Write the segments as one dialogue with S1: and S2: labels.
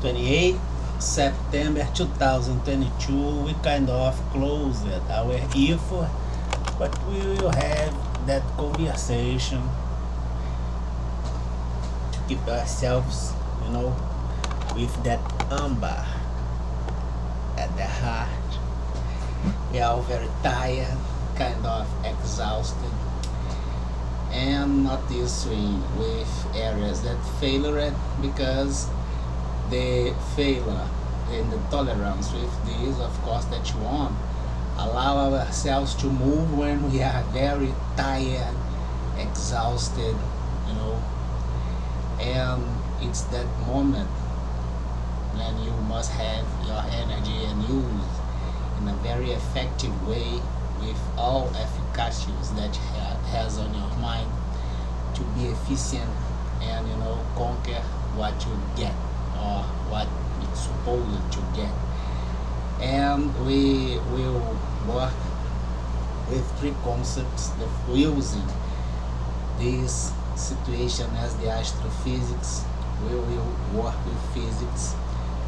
S1: 28 September 2022, we kind of closed our effort, but we will have that conversation to keep ourselves, with that amber at the heart. We are all very tired, kind of exhausted, and not dealing with areas that failed because the failure and the tolerance with this, of course, that you want allow ourselves to move when we are very tired, exhausted, you know, and it's that moment when you must have your energy and use in a very effective way with all efficacies that has on your mind to be efficient and conquer what you get or what it's supposed to get. And we will work with three concepts of using this situation as the astrophysics. We will work with physics,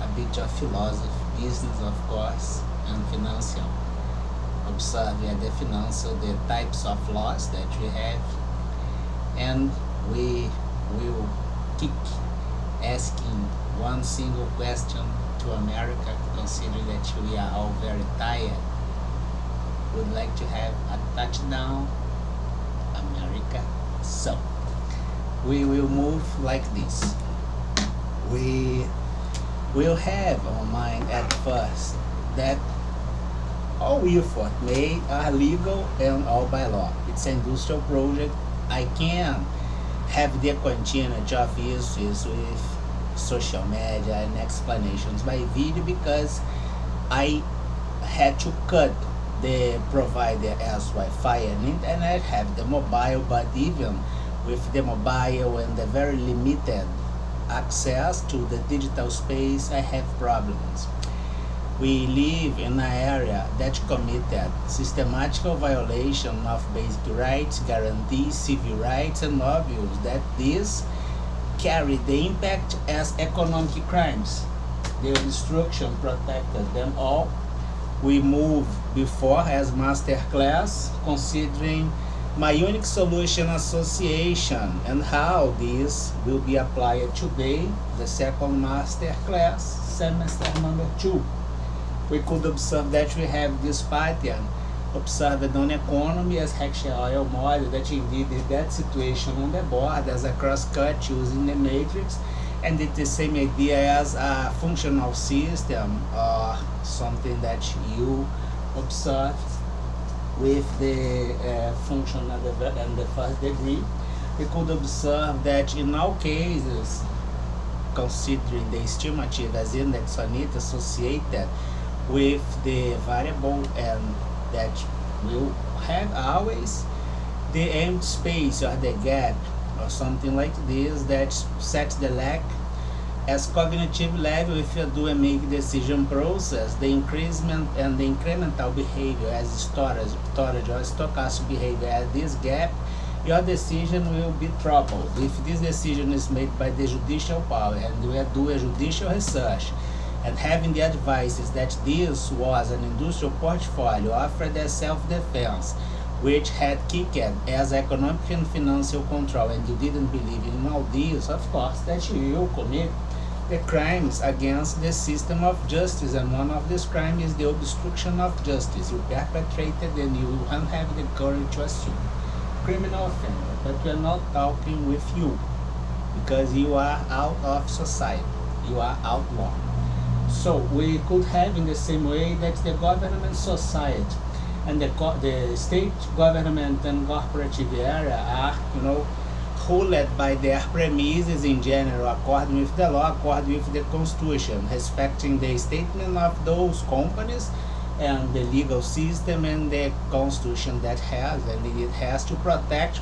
S1: a bit of philosophy, business of course, and financial. Observe at the financial the types of laws that we have, and we will keep asking one single question to America, considering that we are all very tired. Would like to have a touchdown, America. So we will move like this. We will have on mind at first that all effort made are legal and all by law. It's an industrial project. I can have the continuity of issues with social media and explanations by video because I had to cut the provider as Wi-Fi and internet, have the mobile, but even with the mobile and the very limited access to the digital space, I have problems. We live in an area that committed systematic violation of basic rights, guarantees civil rights, and obvious that these carry the impact as economic crimes. The destruction protected them all. We move before as master class, considering my unique solution association and how this will be applied today, the second master class, semester number 2. We could observe that we have this pattern observed on economy as Heckscher oil model that indeed is that situation on the board as a cross-cut using the matrix, and it's the same idea as a functional system or something that you observe with the function and the first degree. We could observe that in all cases, considering the estimative as index on it associated with the variable, and that will have always the empty space or the gap or something like this that sets the lack as cognitive level. If you do a make decision process, the increment and the incremental behavior as storage or stochastic behavior at this gap, your decision will be troubled. If this decision is made by the judicial power and we do a judicial research and having the advices that this was an industrial portfolio offered as self-defense, which had kicked as economic and financial control, and you didn't believe in all this, of course, that you will commit the crimes against the system of justice, and one of these crimes is the obstruction of justice. You perpetrated and you don't have the courage to assume criminal offender, but we're not talking with you because you are out of society, you are outlaw. So we could have in the same way that the government society and the state government and cooperative area are, ruled by their premises in general, according with the law, according with the constitution, respecting the statement of those companies and the legal system and the constitution that has, and it has to protect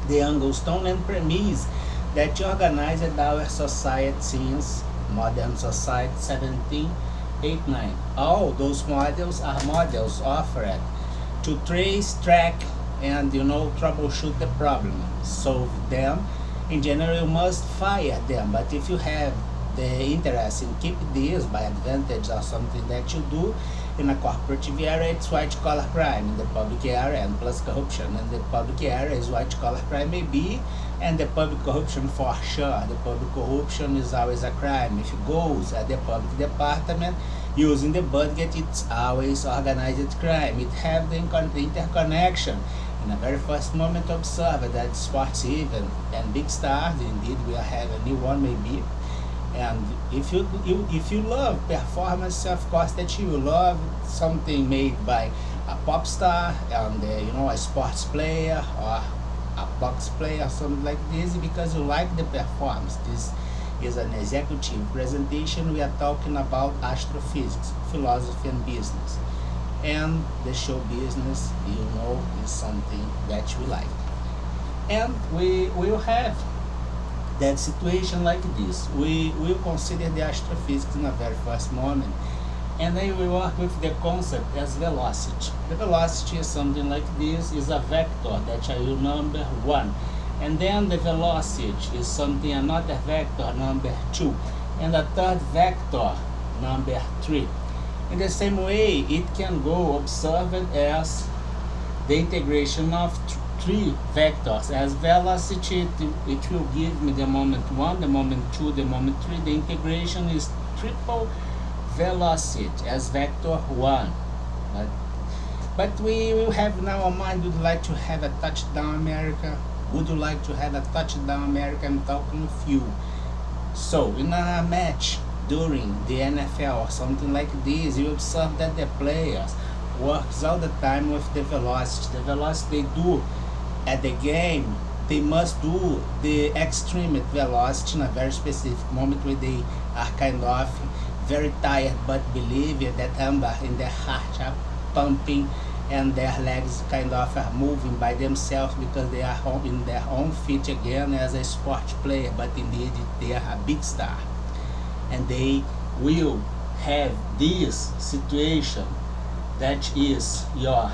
S1: the Anglestone and premise that organized our society since modern society 1789. All those models are models offered to trace, track, and troubleshoot the problem, solve them, in general you must fire them. But if you have the interest in keep this by advantage or something that you do in a corporative area, it's white collar crime. In the public area, and plus corruption in the public area is white collar crime maybe, and the public corruption for sure. The public corruption is always a crime. If it goes at the public department using the budget, it's always organized crime. It have the interconnection. In the very first moment, observe that sports event and big stars, indeed we have a new one maybe. And if you love performance, of course that you love something made by a pop star and a sports player or a box player or something like this, because you like the performance. This is an executive presentation. We are talking about astrophysics, philosophy and business. And the show business, is something that we like. And we will have that situation like this. We will consider the astrophysics in the very first moment, and then we work with the concept as velocity. The velocity is something like this, is a vector that I will number 1, and then the velocity is something, another vector number 2, and a third vector number 3. In the same way, it can go observed as the integration of 3 vectors. As velocity, it will give me the moment 1, the moment 2, the moment 3. The integration is triple velocity as vector 1. But we will have in our mind, would you like to have a touchdown America? Would you like to have a touchdown America? I'm talking with you. So in a match during the NFL or something like this, you observe that the players works all the time with the velocity. The velocity they do at the game, they must do the extreme velocity in a very specific moment where they are kind of very tired, but believe that amber in their heart are pumping and their legs kind of are moving by themselves because they are in their own feet again as a sports player, but indeed they are a big star. And they will have this situation that is your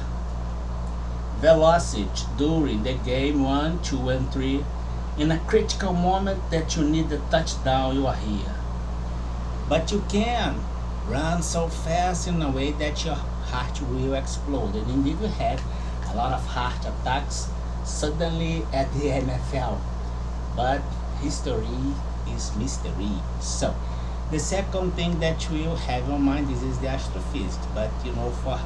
S1: velocity during the game 1, 2, and 3. In a critical moment that you need a touchdown, you are here. But you can run so fast in a way that your heart will explode. And indeed we had a lot of heart attacks suddenly at the NFL. But history is mystery. So the second thing that we will have on mind is the astrophysics. But for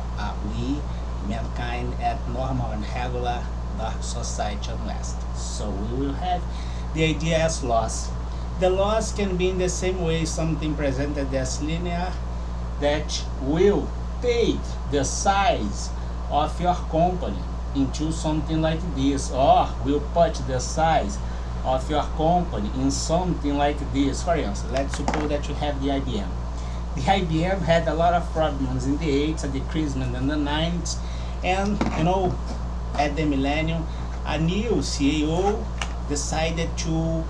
S1: we mankind at normal and regular dark society unless. So we will have the idea as loss. The loss can be in the same way something presented as linear that will take the size of your company into something like this, or will put the size of your company in something like this. For instance, let's suppose that you have the IBM. The IBM had a lot of problems in the 80s, a decreasement in the 90s, and at the millennium, a new CEO decided to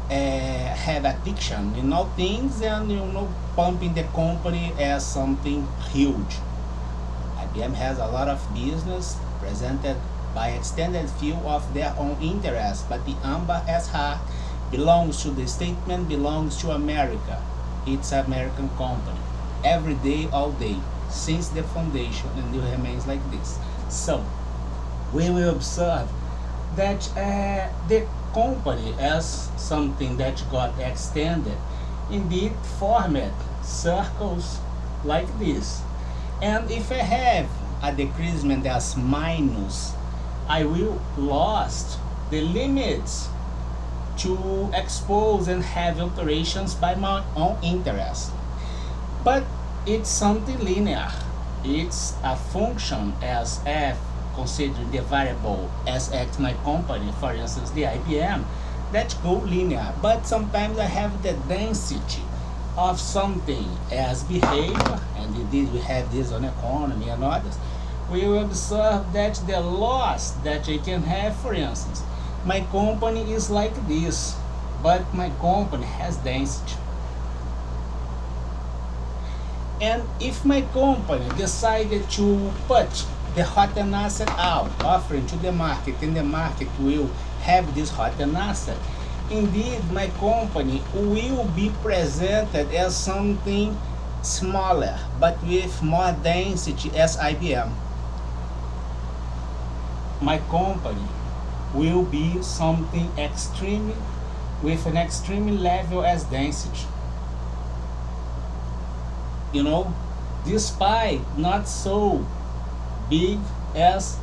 S1: have addiction in all things and pumping the company as something huge. IBM has a lot of business presented by extended view of their own interests, but the amber as heart belongs to the statement, belongs to America. It's an American company. Every day, all day, since the foundation, and it remains like this. So we will observe that the company as something that got extended indeed formed circles like this. And if I have a decreasement as minus, I will lost the limits to expose and have operations by my own interest. But it's something linear. It's a function as f, considering the variable as x my company, for instance the IBM, that go linear. But sometimes I have the density of something as behavior, and indeed we have this on economy and others. We will observe that the loss that I can have, for instance, my company is like this, but my company has density. And if my company decided to put the hot asset out, offering to the market, and the market will have this hot asset, Indeed, my company will be presented as something smaller, but with more density as IBM. My company will be something extreme with an extreme level as density. You know, despite not so big as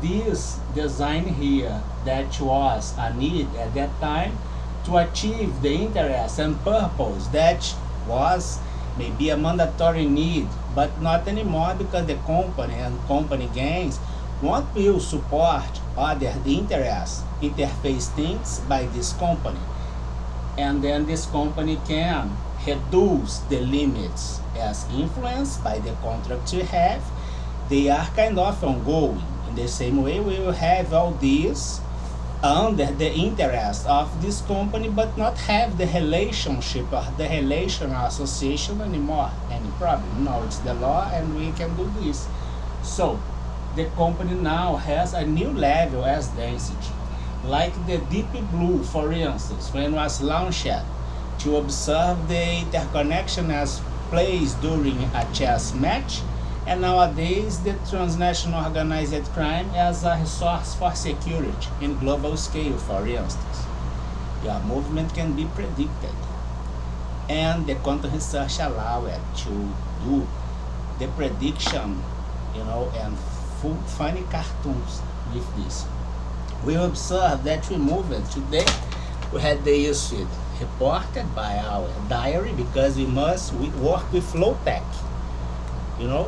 S1: this design here that was a need at that time to achieve the interest and purpose that was maybe a mandatory need, but not anymore because the company and company gains won't will support other interests interface things by this company, and then this company can reduce the limits as influenced by the contract you have. They are kind of ongoing. In the same way, we will have all these under the interest of this company, but not have the relationship or the relational association anymore. Any problem? No, it's the law, and we can do this. So the company now has a new level as density, like the deep blue, for instance, when was launched to observe the interconnection as plays during a chess match, and nowadays the transnational organized crime as a resource for security in global scale, for instance. Your movement can be predicted, and the quantum research allow it to do the prediction, and funny cartoons with this. We observe that we moved today. We had the issue reported by our diary because we work with low tech. The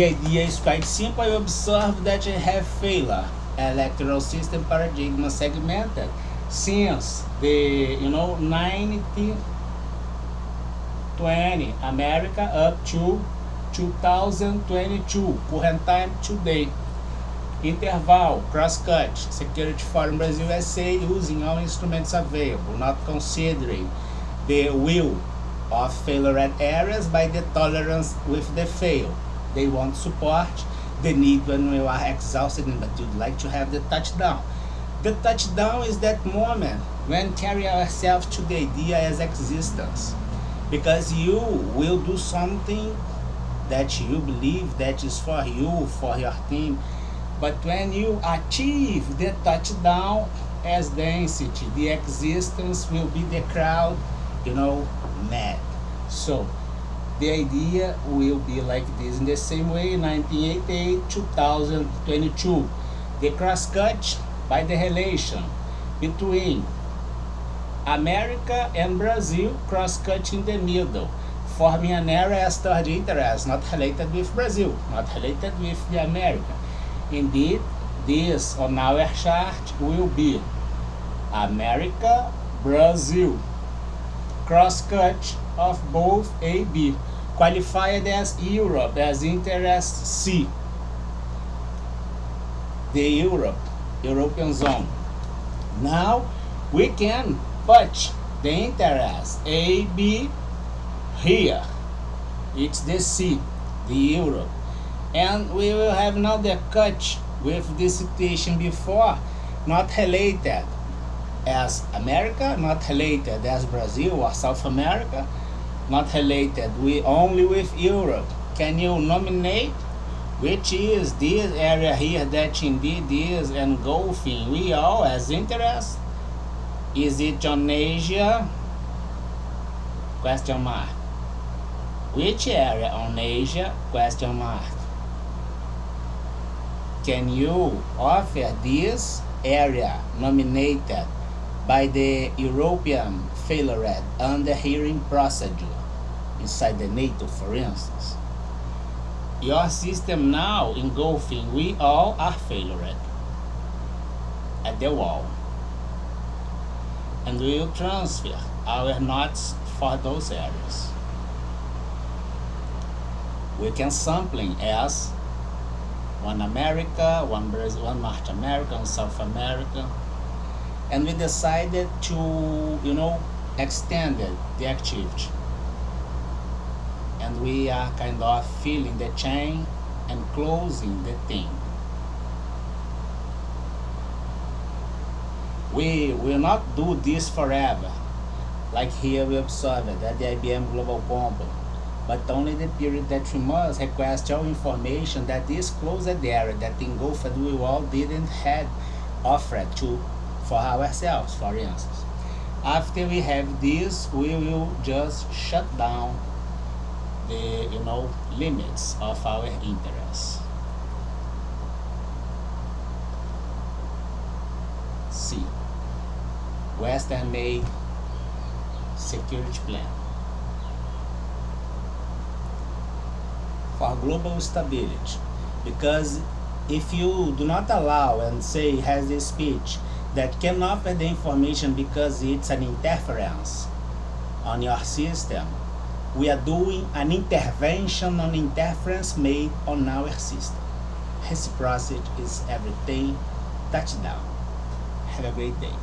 S1: idea is quite simple. We observe that we have failure electoral system paradigm segmented since the 1920 America up to 2022 current time today. Interval, cross-cut, Security Forum Brazil USA using all instruments available, not considering the will of failure areas by the tolerance with the fail. They won't support the need when we are exhausted, but you'd like to have the touchdown. The touchdown is that moment when carry ourselves to the idea as existence, because you will do something that you believe that is for you, for your team. But when you achieve the touchdown as density, the existence will be the crowd, mad. So the idea will be like this. In the same way, 1988, 2022, the cross-cut by the relation between America and Brazil, cross-cut in the middle, forming an area as third interest, not related with Brazil, not related with the America. Indeed, this on our chart will be America, Brazil, cross-cut of both A, B, qualified as Europe as interest C, the European zone. Now we can put the interest A, B here. It's the C, the Europe. And we will have now the cut with the situation before, not related as America, not related as Brazil or South America, not related only with Europe. Can you nominate which is this area here that indeed is engulfing we all as interest? Is it on Asia? Question mark. Which area on Asia? Question mark. Can you offer this area nominated by the European failure under hearing procedure inside the NATO, for instance? Your system now engulfing we all are failure at the wall, and we will transfer our knots for those areas. We can sampling as one America, one Brazil, one North America, one South America, and we decided to, extend the activity. And we are kind of filling the chain and closing the thing. We will not do this forever. Like here we observed at the IBM Global Company, but only the period that we must request all information that is closed area that engulfed we all didn't had offered to for ourselves, for instance. After we have this, we will just shut down the limits of our interests. C. Western made security plan for global stability, because if you do not allow and say has a speech that can offer the information because it's an interference on your system, we are doing an intervention on interference made on our system. Reciprocity is everything. Touchdown. Have a great day.